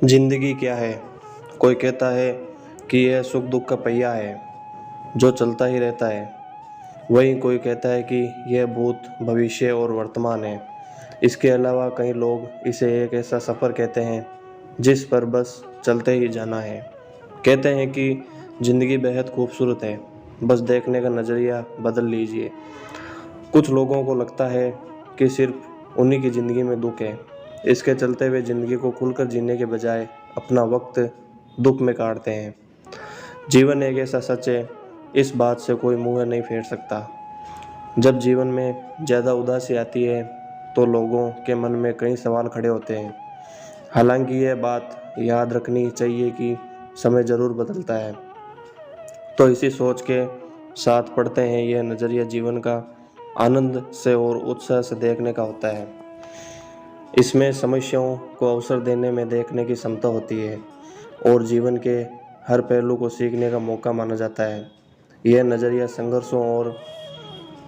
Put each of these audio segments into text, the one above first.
जिंदगी क्या है? कोई कहता है कि यह सुख दुख का पहिया है जो चलता ही रहता है। वहीं कोई कहता है कि यह भूत भविष्य और वर्तमान है। इसके अलावा कई लोग इसे एक ऐसा सफ़र कहते हैं जिस पर बस चलते ही जाना है। कहते हैं कि ज़िंदगी बेहद खूबसूरत है, बस देखने का नज़रिया बदल लीजिए। कुछ लोगों को लगता है कि सिर्फ उन्हीं की ज़िंदगी में दुख है। इसके चलते वे ज़िंदगी को खुलकर जीने के बजाय अपना वक्त दुख में काटते हैं। जीवन एक ऐसा सच है, इस बात से कोई मुंह नहीं फेर सकता। जब जीवन में ज़्यादा उदासी आती है तो लोगों के मन में कई सवाल खड़े होते हैं। हालांकि यह बात याद रखनी चाहिए कि समय ज़रूर बदलता है। तो इसी सोच के साथ पढ़ते हैं, यह नज़रिया जीवन का आनंद से और उत्साह से देखने का होता है। इसमें समस्याओं को अवसर देने में देखने की क्षमता होती है और जीवन के हर पहलू को सीखने का मौका माना जाता है। यह नज़रिया संघर्षों और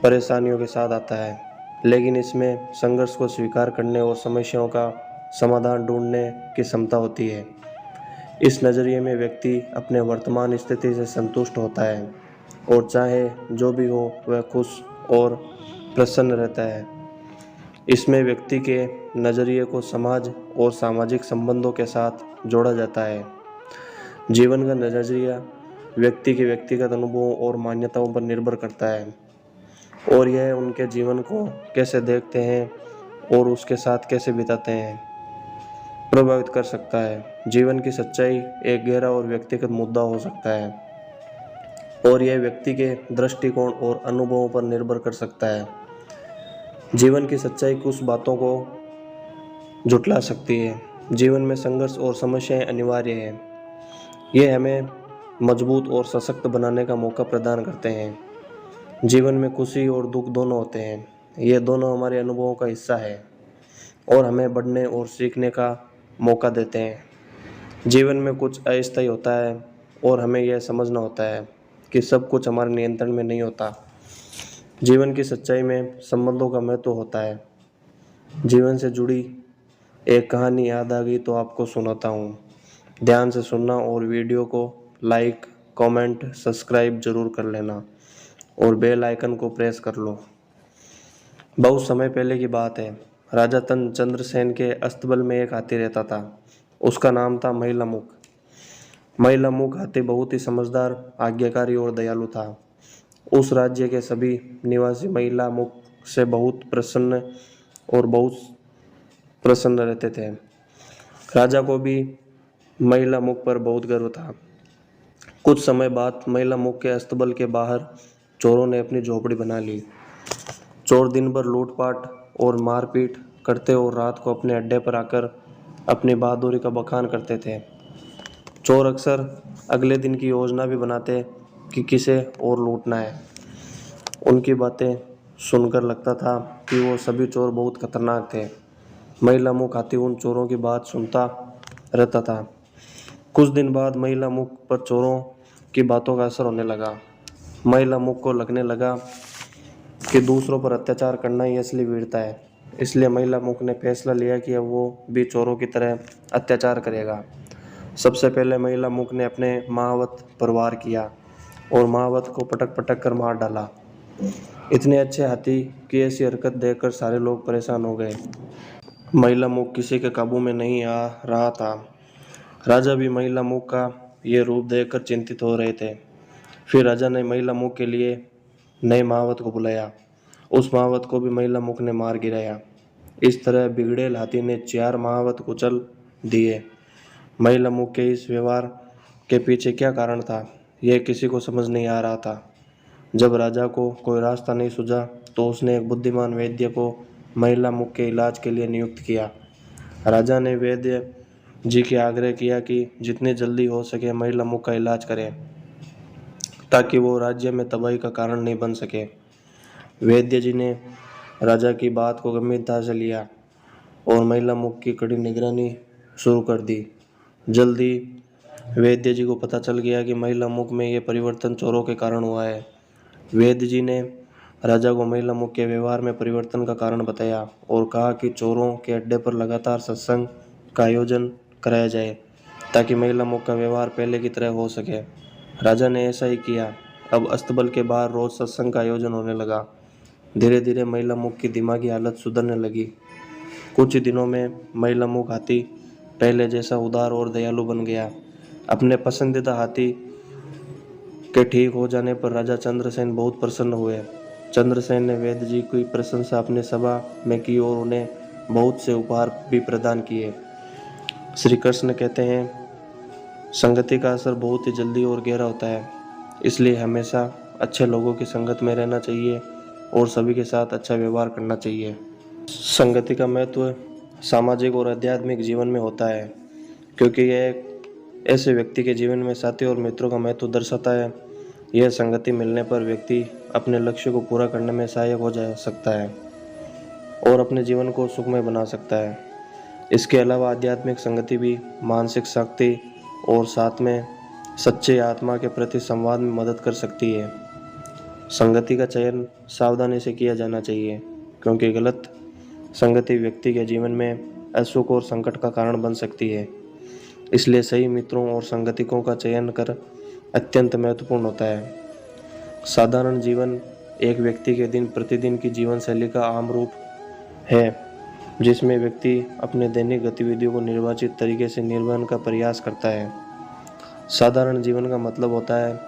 परेशानियों के साथ आता है, लेकिन इसमें संघर्ष को स्वीकार करने और समस्याओं का समाधान ढूंढने की क्षमता होती है। इस नज़रिए में व्यक्ति अपने वर्तमान स्थिति से संतुष्ट होता है और चाहे जो भी हो वह खुश और प्रसन्न रहता है। इसमें व्यक्ति के नज़रिए को समाज और सामाजिक संबंधों के साथ जोड़ा जाता है। जीवन का नज़रिया व्यक्ति के व्यक्तिगत अनुभवों और मान्यताओं पर निर्भर करता है और यह उनके जीवन को कैसे देखते हैं और उसके साथ कैसे बिताते हैं प्रभावित कर सकता है। जीवन की सच्चाई एक गहरा और व्यक्तिगत मुद्दा हो सकता है और यह व्यक्ति के दृष्टिकोण और अनुभवों पर निर्भर कर सकता है। जीवन की सच्चाई कुछ बातों को झुठला सकती है। जीवन में संघर्ष और समस्याएं अनिवार्य हैं। ये हमें मजबूत और सशक्त बनाने का मौका प्रदान करते हैं। जीवन में खुशी और दुख दोनों होते हैं। ये दोनों हमारे अनुभवों का हिस्सा है और हमें बढ़ने और सीखने का मौका देते हैं। जीवन में कुछ अस्थायी होता है और हमें यह समझना होता है कि सब कुछ हमारे नियंत्रण में नहीं होता। जीवन की सच्चाई में संबंधों का महत्व होता है। जीवन से जुड़ी एक कहानी याद आ गई तो आपको सुनाता हूँ। ध्यान से सुनना और वीडियो को लाइक, कमेंट, सब्सक्राइब जरूर कर लेना और बेल आइकन को प्रेस कर लो। बहुत समय पहले की बात है। राजा चंद्रसेन के अस्तबल में एक हाथी रहता था। उसका नाम था महिलामुख। महिलामुख हाथी बहुत ही समझदार, आज्ञाकारी और दयालु था। उस राज्य के सभी निवासी महिलामुख से बहुत प्रसन्न रहते थे। राजा को भी महिलामुख पर बहुत गर्व था। कुछ समय बाद महिलामुख के अस्तबल के बाहर चोरों ने अपनी झोपड़ी बना ली। चोर दिन भर लूटपाट और मारपीट करते और रात को अपने अड्डे पर आकर अपनी बहादुरी का बखान करते थे। चोर अक्सर अगले दिन की योजना भी बनाते कि किसे और लूटना है। उनकी बातें सुनकर लगता था कि वो सभी चोर बहुत खतरनाक थे। महिलामुख हाथी उन चोरों की बात सुनता रहता था। कुछ दिन बाद महिलामुख पर चोरों की बातों का असर होने लगा। महिलामुख को लगने लगा कि दूसरों पर अत्याचार करना ही असली वीरता है। इसलिए महिलामुख ने फैसला लिया कि अब वो भी चोरों की तरह अत्याचार करेगा। सबसे पहले महिलामुख ने अपने महावत पर वार किया और महावत को पटक पटक कर मार डाला। इतने अच्छे हाथी की ऐसी हरकत देखकर सारे लोग परेशान हो गए। महिलामुख किसी के काबू में नहीं आ रहा था। राजा भी महिलामुख का ये रूप देखकर चिंतित हो रहे थे। फिर राजा ने महिलामुख के लिए नए महावत को बुलाया। उस महावत को भी महिलामुख ने मार गिराया। इस तरह बिगड़ेल हाथी ने 4 महावत कुचल दिए। महिलामुख के इस व्यवहार के पीछे क्या कारण था, यह किसी को समझ नहीं आ रहा था। जब राजा को कोई रास्ता नहीं सूझा तो उसने एक बुद्धिमान वैद्य को महिलामुख के इलाज के लिए नियुक्त किया। राजा ने वैद्य जी के आग्रह किया कि जितनी जल्दी हो सके महिलामुख का इलाज करें ताकि वो राज्य में तबाही का कारण नहीं बन सके। वैद्य जी ने राजा की बात को गंभीरता से लिया और महिलामुख की कड़ी निगरानी शुरू कर दी। जल्दी वैद्य जी को पता चल गया कि महिलामुख में ये परिवर्तन चोरों के कारण हुआ है। वैद्य जी ने राजा को महिलामुख के व्यवहार में परिवर्तन का कारण बताया और कहा कि चोरों के अड्डे पर लगातार सत्संग का आयोजन कराया जाए ताकि महिला मुख का व्यवहार पहले की तरह हो सके। राजा ने ऐसा ही किया। अब अस्तबल के बाहर रोज सत्संग का आयोजन होने लगा। धीरे धीरे महिला मुख की दिमागी हालत सुधरने लगी। कुछ ही दिनों में महिला मुख हाथी पहले जैसा उदार और दयालु बन गया। अपने पसंदीदा हाथी के ठीक हो जाने पर राजा चंद्रसेन बहुत प्रसन्न हुए। चंद्रसेन ने वेद जी की प्रशंसा अपने सभा में की और उन्हें बहुत से उपहार भी प्रदान किए। श्री कृष्ण कहते हैं, संगति का असर बहुत ही जल्दी और गहरा होता है, इसलिए हमेशा अच्छे लोगों की संगत में रहना चाहिए और सभी के साथ अच्छा व्यवहार करना चाहिए। संगति का महत्व सामाजिक और आध्यात्मिक जीवन में होता है, क्योंकि यह एक ऐसे व्यक्ति के जीवन में साथी और मित्रों का महत्व दर्शाता है। यह संगति मिलने पर व्यक्ति अपने लक्ष्य को पूरा करने में सहायक हो जा सकता है और अपने जीवन को सुखमय बना सकता है। इसके अलावा आध्यात्मिक संगति भी मानसिक शक्ति और साथ में सच्चे आत्मा के प्रति संवाद में मदद कर सकती है। संगति का चयन सावधानी से किया जाना चाहिए, क्योंकि गलत संगति व्यक्ति के जीवन में असुख और संकट का कारण बन सकती है। इसलिए सही मित्रों और संगतिकों का चयन कर अत्यंत महत्वपूर्ण होता है। साधारण जीवन एक व्यक्ति के दिन प्रतिदिन की जीवन शैली का आम रूप है, जिसमें व्यक्ति अपने दैनिक गतिविधियों को निर्वाचित तरीके से निर्वहन का प्रयास करता है। साधारण जीवन का मतलब होता है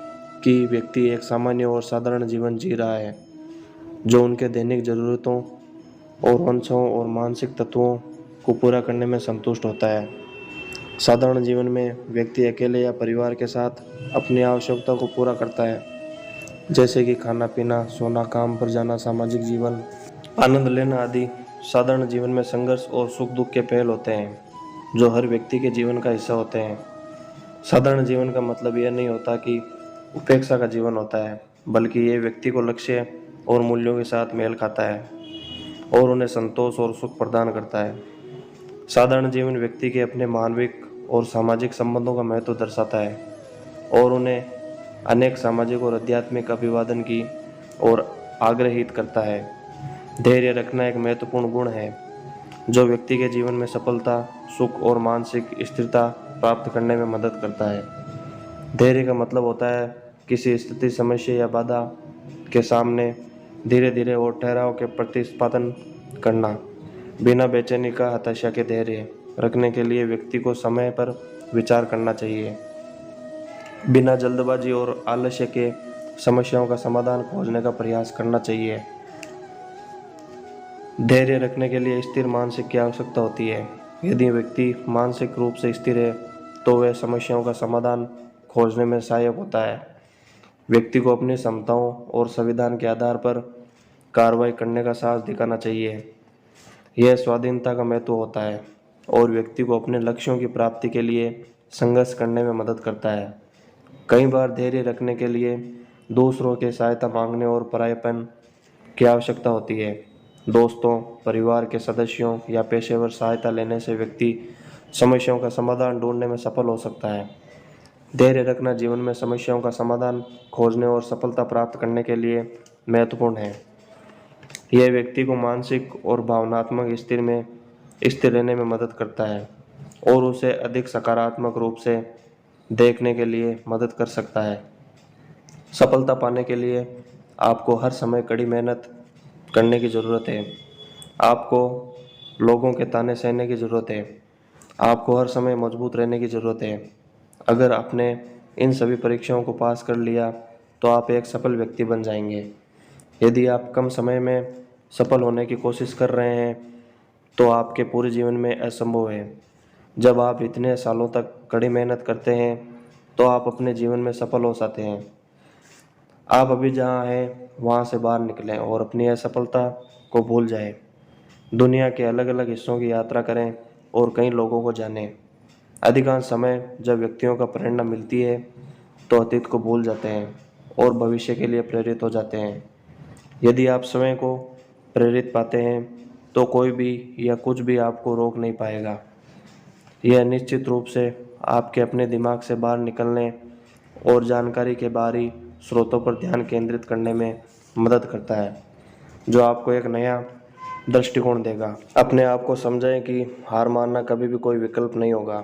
कि व्यक्ति एक सामान्य और साधारण जीवन जी रहा है, जो उनके दैनिक जरूरतों और वांछाओं और मानसिक तत्वों को पूरा करने में संतुष्ट होता है। साधारण जीवन में व्यक्ति अकेले या परिवार के साथ अपनी आवश्यकता को पूरा करता है, जैसे कि खाना पीना, सोना, काम पर जाना, सामाजिक जीवन, आनंद लेना आदि। साधारण जीवन में संघर्ष और सुख दुख के पहल होते हैं, जो हर व्यक्ति के जीवन का हिस्सा होते हैं। साधारण जीवन का मतलब यह नहीं होता कि उपेक्षा का जीवन होता है, बल्कि ये व्यक्ति को लक्ष्य और मूल्यों के साथ मेल खाता है और उन्हें संतोष और सुख प्रदान करता है। साधारण जीवन व्यक्ति के अपने मानविक और सामाजिक संबंधों का महत्व दर्शाता है और उन्हें अनेक सामाजिक और आध्यात्मिक अभिवादन की ओर आग्रहित करता है। धैर्य रखना एक महत्वपूर्ण गुण है, जो व्यक्ति के जीवन में सफलता, सुख और मानसिक स्थिरता प्राप्त करने में मदद करता है। धैर्य का मतलब होता है किसी स्थिति, समस्या या बाधा के सामने धीरे धीरे और ठहराव के प्रतिस्पंदन करना। बिना बेचैनी का हताशा के धैर्य रखने के लिए व्यक्ति को समय पर विचार करना चाहिए। बिना जल्दबाजी और आलस्य के समस्याओं का समाधान खोजने का प्रयास करना चाहिए। धैर्य रखने के लिए स्थिर मानसिक की आवश्यकता होती है। यदि व्यक्ति मानसिक रूप से स्थिर है तो वह समस्याओं का समाधान खोजने में सहायक होता है। व्यक्ति को अपनी क्षमताओं और संविधान के आधार पर कार्रवाई करने का साहस दिखाना चाहिए। यह स्वाधीनता का महत्व होता है और व्यक्ति को अपने लक्ष्यों की प्राप्ति के लिए संघर्ष करने में मदद करता है। कई बार धैर्य रखने के लिए दूसरों की सहायता मांगने और परायापन की आवश्यकता होती है। दोस्तों, परिवार के सदस्यों या पेशेवर सहायता लेने से व्यक्ति समस्याओं का समाधान ढूंढने में सफल हो सकता है। धैर्य रखना जीवन में समस्याओं का समाधान खोजने और सफलता प्राप्त करने के लिए महत्वपूर्ण है। यह व्यक्ति को मानसिक और भावनात्मक स्थिर रहने में मदद करता है और उसे अधिक सकारात्मक रूप से देखने के लिए मदद कर सकता है। सफलता पाने के लिए आपको हर समय कड़ी मेहनत करने की ज़रूरत है। आपको लोगों के ताने सहने की ज़रूरत है। आपको हर समय मजबूत रहने की ज़रूरत है। अगर आपने इन सभी परीक्षाओं को पास कर लिया तो आप एक सफल व्यक्ति बन जाएंगे। यदि आप कम समय में सफल होने की कोशिश कर रहे हैं तो आपके पूरे जीवन में असंभव है। जब आप इतने सालों तक कड़ी मेहनत करते हैं तो आप अपने जीवन में सफल हो जाते हैं। आप अभी जहाँ हैं वहाँ से बाहर निकलें और अपनी असफलता को भूल जाएं। दुनिया के अलग अलग हिस्सों की यात्रा करें और कई लोगों को जानें। अधिकांश समय जब व्यक्तियों का प्रेरणा मिलती है तो अतीत को भूल जाते हैं और भविष्य के लिए प्रेरित हो जाते हैं। यदि आप स्वयं को प्रेरित पाते हैं तो कोई भी या कुछ भी आपको रोक नहीं पाएगा। यह निश्चित रूप से आपके अपने दिमाग से बाहर निकलने और जानकारी के बाहरी स्रोतों पर ध्यान केंद्रित करने में मदद करता है, जो आपको एक नया दृष्टिकोण देगा। अपने आप को समझें कि हार मानना कभी भी कोई विकल्प नहीं होगा।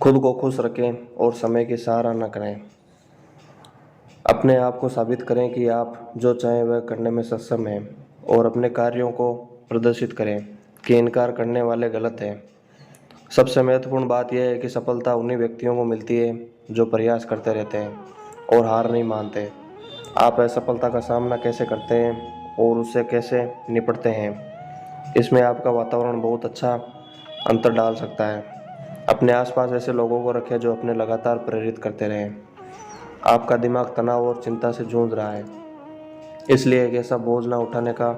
खुद को खुश रखें और समय की सराहना न करें। अपने आप को साबित करें कि आप जो चाहें वह करने में सक्षम हैं और अपने कार्यों को प्रदर्शित करें कि इनकार करने वाले गलत हैं। सबसे महत्वपूर्ण बात यह है कि सफलता उन्हीं व्यक्तियों को मिलती है जो प्रयास करते रहते हैं और हार नहीं मानते। आप असफलता का सामना कैसे करते हैं और उससे कैसे निपटते हैं, इसमें आपका वातावरण बहुत अच्छा अंतर डाल सकता है। अपने आसपास ऐसे लोगों को रखें जो अपने लगातार प्रेरित करते रहें। आपका दिमाग तनाव और चिंता से जूझ रहा है, इसलिए एक ऐसा बोझ ना उठाने का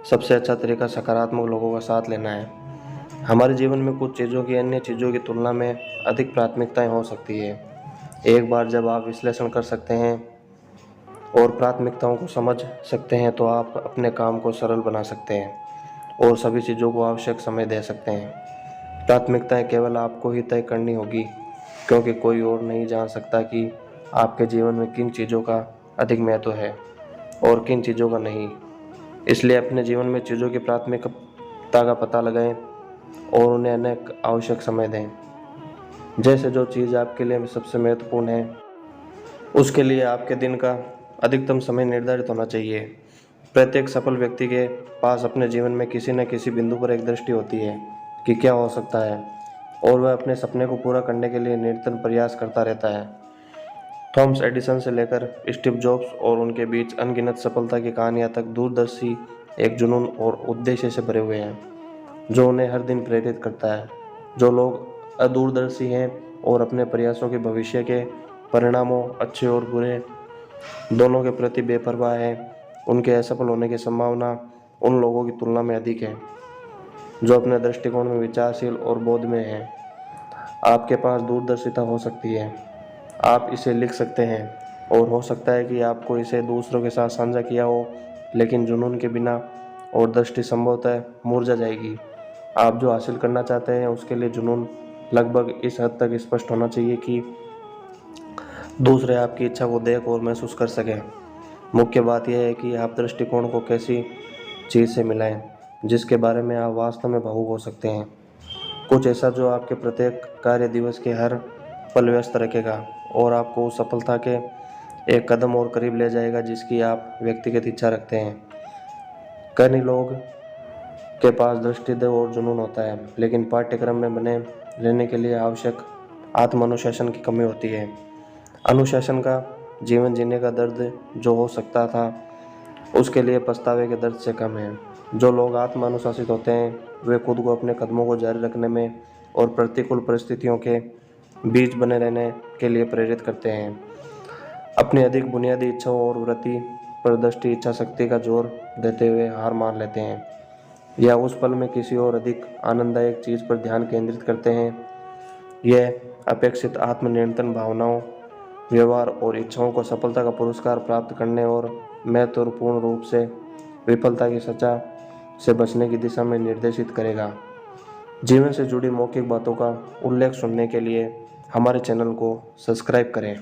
सबसे अच्छा तरीका सकारात्मक लोगों का साथ लेना है। हमारे जीवन में कुछ चीज़ों की अन्य चीज़ों की तुलना में अधिक प्राथमिकताएं हो सकती है। एक बार जब आप विश्लेषण कर सकते हैं और प्राथमिकताओं को समझ सकते हैं तो आप अपने काम को सरल बना सकते हैं और सभी चीज़ों को आवश्यक समय दे सकते हैं। प्राथमिकताएं केवल आपको ही तय करनी होगी, क्योंकि कोई और नहीं जान सकता कि आपके जीवन में किन चीज़ों का अधिक महत्व है और किन चीज़ों का नहीं। इसलिए अपने जीवन में चीज़ों की प्राथमिकता का पता लगाएं और उन्हें अनेक आवश्यक समय दें। जैसे जो चीज़ आपके लिए सबसे महत्वपूर्ण है, उसके लिए आपके दिन का अधिकतम समय निर्धारित होना चाहिए। प्रत्येक सफल व्यक्ति के पास अपने जीवन में किसी न किसी बिंदु पर एक दृष्टि होती है कि क्या हो सकता है, और वह अपने सपने को पूरा करने के लिए निरंतर प्रयास करता रहता है। थॉमस एडिसन से लेकर स्टीव जॉब्स और उनके बीच अनगिनत सफलता की कहानियां तक दूरदर्शी एक जुनून और उद्देश्य से भरे हुए हैं जो उन्हें हर दिन प्रेरित करता है। जो लोग अदूरदर्शी हैं और अपने प्रयासों के भविष्य के परिणामों, अच्छे और बुरे दोनों के प्रति बेपरवाह हैं, उनके असफल होने की संभावना उन लोगों की तुलना में अधिक है जो अपने दृष्टिकोण में विचारशील और बोधमय हैं। आपके पास दूरदर्शिता हो सकती है, आप इसे लिख सकते हैं, और हो सकता है कि आपको इसे दूसरों के साथ साझा किया हो, लेकिन जुनून के बिना और दृष्टि संभवतः मुरझा जाएगी। आप जो हासिल करना चाहते हैं उसके लिए जुनून लगभग इस हद तक स्पष्ट होना चाहिए कि दूसरे आपकी इच्छा को देख और महसूस कर सकें। मुख्य बात यह है कि आप दृष्टिकोण को कैसी चीज़ से मिलाएं जिसके बारे में आप वास्तव में भावुक हो सकते हैं। कुछ ऐसा जो आपके प्रत्येक कार्य दिवस के हर पल व्यस्त रखेगा और आपको उस सफलता के एक कदम और करीब ले जाएगा जिसकी आप व्यक्तिगत इच्छा रखते हैं। कई लोग के पास दृष्टि और जुनून होता है, लेकिन पाठ्यक्रम में बने रहने के लिए आवश्यक आत्म अनुशासन की कमी होती है। अनुशासन का जीवन जीने का दर्द जो हो सकता था उसके लिए पछतावे के दर्द से कम है। जो लोग आत्म अनुशासित होते हैं वे खुद को अपने कदमों को जारी रखने में और प्रतिकूल परिस्थितियों के बीच बने रहने के लिए प्रेरित करते हैं। अपनी अधिक बुनियादी इच्छाओं और वृत्ति पर दृष्टि इच्छा शक्ति का जोर देते हुए हार मान लेते हैं या उस पल में किसी और अधिक आनंददायक चीज़ पर ध्यान केंद्रित करते हैं। यह अपेक्षित आत्मनियंत्रण भावनाओं, व्यवहार और इच्छाओं को सफलता का पुरस्कार प्राप्त करने और महत्वपूर्ण रूप से विफलता की सजा से बचने की दिशा में निर्देशित करेगा। जीवन से जुड़ी मौखिक बातों का उल्लेख सुनने के लिए हमारे चैनल को सब्सक्राइब करें।